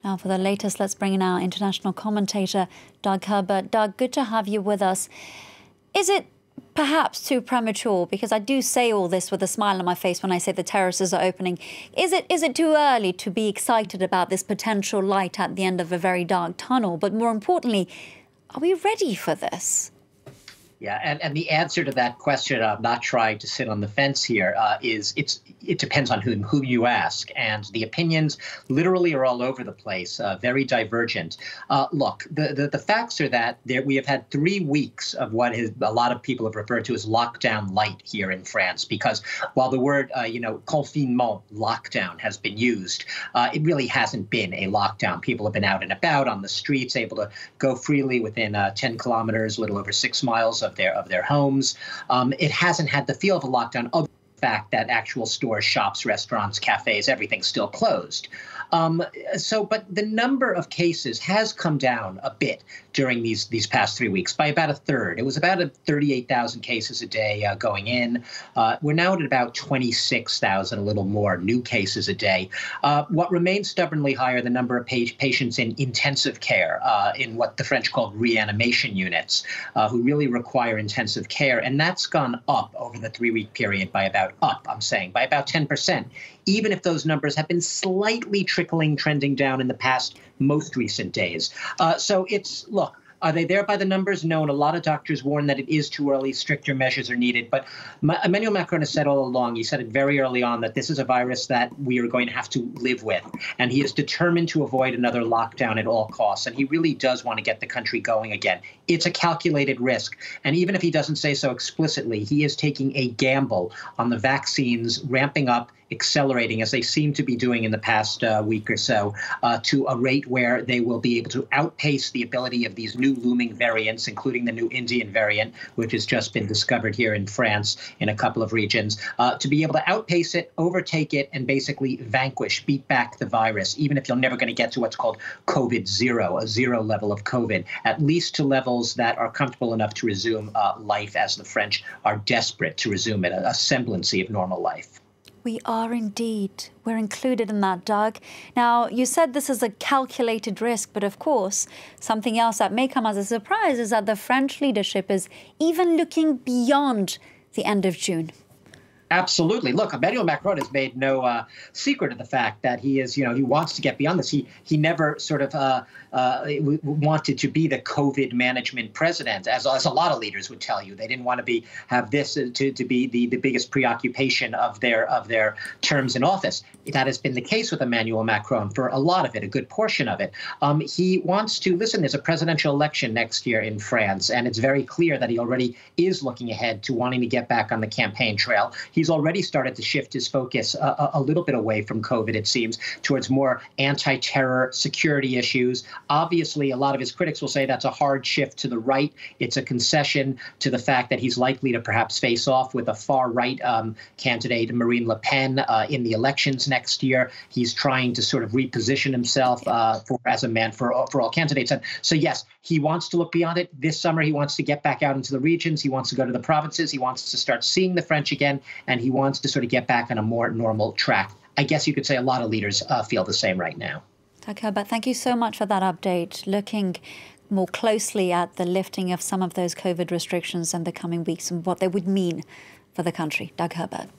Now for the latest, let's bring in our international commentator, Doug Herbert. Doug, good to have you with us. Is it perhaps too premature, because I do say all this with a smile on my face when I say the terraces are opening. Is it too early to be excited about this potential light at the end of a very dark tunnel? But more importantly, are we ready for this? Yeah, and the answer to that question, I'm not trying to sit on the fence here, is it depends on who you ask. And the opinions literally are all over the place, very divergent. Look, the facts are that we have had 3 weeks of what a lot of people have referred to as lockdown light here in France, because while the word, confinement, lockdown has been used, it really hasn't been a lockdown. People have been out and about on the streets, able to go freely within 10 kilometers, a little over 6 miles of their homes. It hasn't had the feel of a lockdown, other than the fact that actual stores, shops, restaurants, cafes, everything's still closed. But the number of cases has come down a bit during these past 3 weeks by about a third. It was about 38,000 cases a day going in. We're now at about 26,000, a little more, new cases a day. What remains stubbornly higher, the number of patients in intensive care, in what the French call reanimation units, who really require intensive care. And that's gone up over the 3-week period by about 10%, even if those numbers have been slightly trending down in the past most recent days. Look, are they there by the numbers? No, and a lot of doctors warn that it is too early. Stricter measures are needed. But Emmanuel Macron has said all along, he said it very early on, that this is a virus that we are going to have to live with. And he is determined to avoid another lockdown at all costs. And he really does want to get the country going again. It's a calculated risk. And even if he doesn't say so explicitly, he is taking a gamble on the vaccines ramping up, accelerating, as they seem to be doing in the past week or so, to a rate where they will be able to outpace the ability of these new looming variants, including the new Indian variant, which has just been discovered here in France in a couple of regions, to be able to outpace it, overtake it, and basically beat back the virus, even if you're never going to get to what's called COVID zero, a zero level of COVID, at least to levels that are comfortable enough to resume life, as the French are desperate to resume it, a semblance of normal life. We are indeed. We're included in that, Doug. Now, you said this is a calculated risk, but of course, something else that may come as a surprise is that the French leadership is even looking beyond the end of June. Absolutely. Look, Emmanuel Macron has made no secret of the fact that he is, he wants to get beyond this. He never sort of wanted to be the COVID management president, as a lot of leaders would tell you. They didn't want to have this to be the biggest preoccupation of their terms in office. That has been the case with Emmanuel Macron for a lot of it, a good portion of it. He wants to, listen, there's a presidential election next year in France, and it's very clear that he already is looking ahead to wanting to get back on the campaign trail. He's already started to shift his focus a little bit away from COVID, it seems, towards more anti-terror security issues. Obviously, a lot of his critics will say that's a hard shift to the right. It's a concession to the fact that he's likely to perhaps face off with a far-right candidate, Marine Le Pen, in the elections next year. He's trying to sort of reposition himself as a man for all candidates. And so, yes, he wants to look beyond it. This summer, he wants to get back out into the regions. He wants to go to the provinces. He wants to start seeing the French again. And he wants to sort of get back on a more normal track. I guess you could say a lot of leaders feel the same right now. Doug Herbert, thank you so much for that update. Looking more closely at the lifting of some of those COVID restrictions in the coming weeks and what they would mean for the country. Doug Herbert.